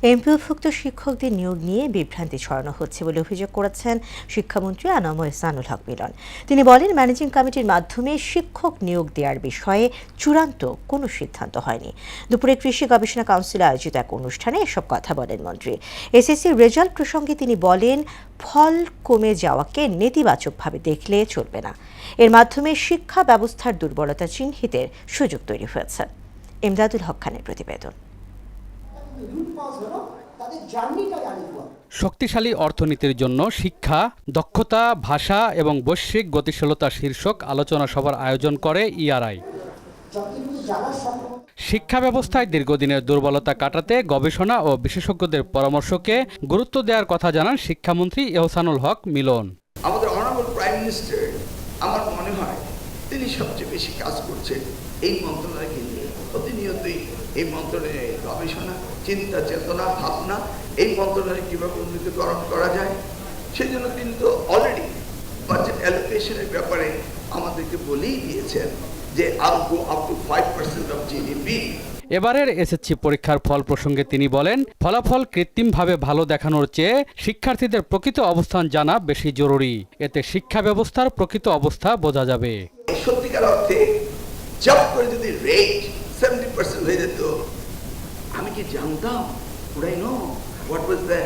এমপিওভুক্ত শিক্ষকদের নিয়োগ নিয়ে বিভ্রান্তি ছড়ানো হচ্ছে বলে অভিযোগ করেছেন শিক্ষামন্ত্রী আনাম এহসানুল হক মিলন। তিনি বলেন, ম্যানেজিং কমিটির মাধ্যমে শিক্ষক নিয়োগ দেওয়ার বিষয়ে চূড়ান্ত কোনো সিদ্ধান্ত হয়নি। দুপুরে কৃষি গবেষণা কাউন্সিলে আয়োজিত এক অনুষ্ঠানে এসব কথা বলেন মন্ত্রী। এসএসসির রেজাল্ট প্রসঙ্গে তিনি বলেন, ফল কমে যাওয়াকে নেতিবাচকভাবে দেখলে চলবে না। এর মাধ্যমে শিক্ষা ব্যবস্থার দুর্বলতা চিহ্নিতের সুযোগ তৈরি হয়েছে। ইমদাদুল হক খানের প্রতিবেদন। শক্তিশালী অর্থনীতির জন্য শিক্ষা, দক্ষতা, ভাষা এবং বৈশ্বিক গতিশীলতা শীর্ষক আলোচনা সভার আয়োজন করে ইআরআই। শিক্ষা ব্যবস্থায় দীর্ঘদিনের দুর্বলতা কাটাতে গবেষণা ও বিশেষজ্ঞদের পরামর্শকে গুরুত্ব দেওয়ার কথা জানান শিক্ষামন্ত্রী এহসানুল হক মিলন। আমাদের অনারেবল প্রাইম মিনিস্টার, আমার মনে হয় তিনি সবচেয়ে বেশি কাজ করছেন এই মন্ত্রণালয়কে নিয়ে। প্রতিনিয়তই এই মন্ত্রণালয়ে গবেষণা, চিন্তা, চেতনা, ভাবনা, এই মন্ত্রণালয় কীভাবে উন্নীতকরণ করা যায়, সেই জন্য তিনি তো অলরেডি বাজেট অ্যালোকেশনের ব্যাপারে আমাদেরকে বলেই দিয়েছেন যে আপ টু 5% অফ জিডিপি। এবারের এসএসসি পরীক্ষার ফল প্রসঙ্গে তিনি বলেন, ফলাফল কৃত্রিমভাবে ভালো দেখানোর চেয়ে শিক্ষার্থীদের প্রকৃত অবস্থান জানা বেশি জরুরি। এতে শিক্ষা ব্যবস্থার প্রকৃত অবস্থা বোঝা যাবে। সত্যিকার অর্থে জব করে যদি রেট 70% হয়ে যেত, আমি কি জানতাম? Would I know what was the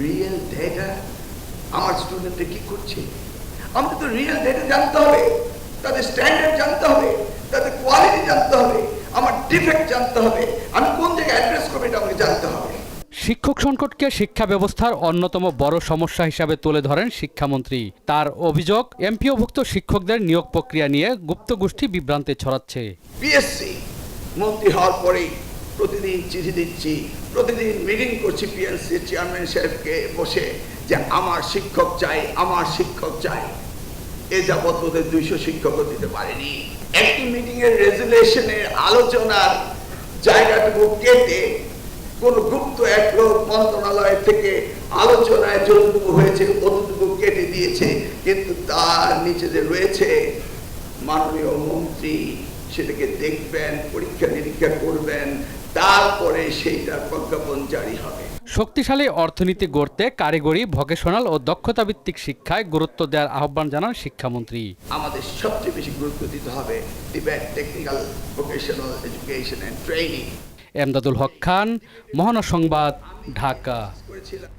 real data? আমার স্টুডেন্টরা কি করছে? আমাদের তো রিয়েল ডেটা জানতে হবে, তাদের স্ট্যান্ডার্ড জানতে হবে, তাদের কোয়ালিটি জানতে হবে, আমার ডিফেক্ট জানতে হবে, আমি কোন জায়গায় অ্যাড্রেস করবো এটা আমাকে জানতে হবে। শিক্ষক সংকটকে শিক্ষা ব্যবস্থার অন্যতম বড় সমস্যা হিসাবে তুলে ধরেন শিক্ষামন্ত্রী। তার অভিযোগ, এমপিওভুক্ত শিক্ষকদের নিয়োগ প্রক্রিয়া নিয়ে গুপ্তগোষ্ঠী বিভ্রান্তি ছড়াচ্ছে। পিএসসি মন্ত্রী হওয়ার পরেই প্রতিদিন চিঠি দিচ্ছি, প্রতিদিন মিটিং করছি পিএসসি চেয়ারম্যান সাহেবকে বসে যে আমার শিক্ষক চাই, আমার শিক্ষক চাই। এ যাবৎ ওদের 200 শিক্ষকও দিতে পারেনি। একটি মিটিং এর রেজুলেশনের আলোচনার জায়গাটুকু কেটে কোন গুপ্ত এক লোক মন্ত্রণালয় থেকে আলোচনায় যতটুকু হয়েছে ততটুকু কেটে দিয়েছে, কিন্তু তার নিচে যে রয়েছে মাননীয় মন্ত্রী সেটাকে দেখবেন, পরীক্ষা নিরীক্ষা করবেন, তারপরে সেইটার প্রজ্ঞাপন জারি হবে। শক্তিশালী অর্থনীতি গড়তে কারিগরি, ভোকেশনাল ও দক্ষতা ভিত্তিক শিক্ষায় গুরুত্ব দেওয়ার আহ্বান জানান শিক্ষামন্ত্রী। আমাদের সবচেয়ে বেশি গুরুত্ব দিতে হবে টিবেট technical vocational education and training. Imdadul Haque Khan, মহানগর সংবাদ, ঢাকা।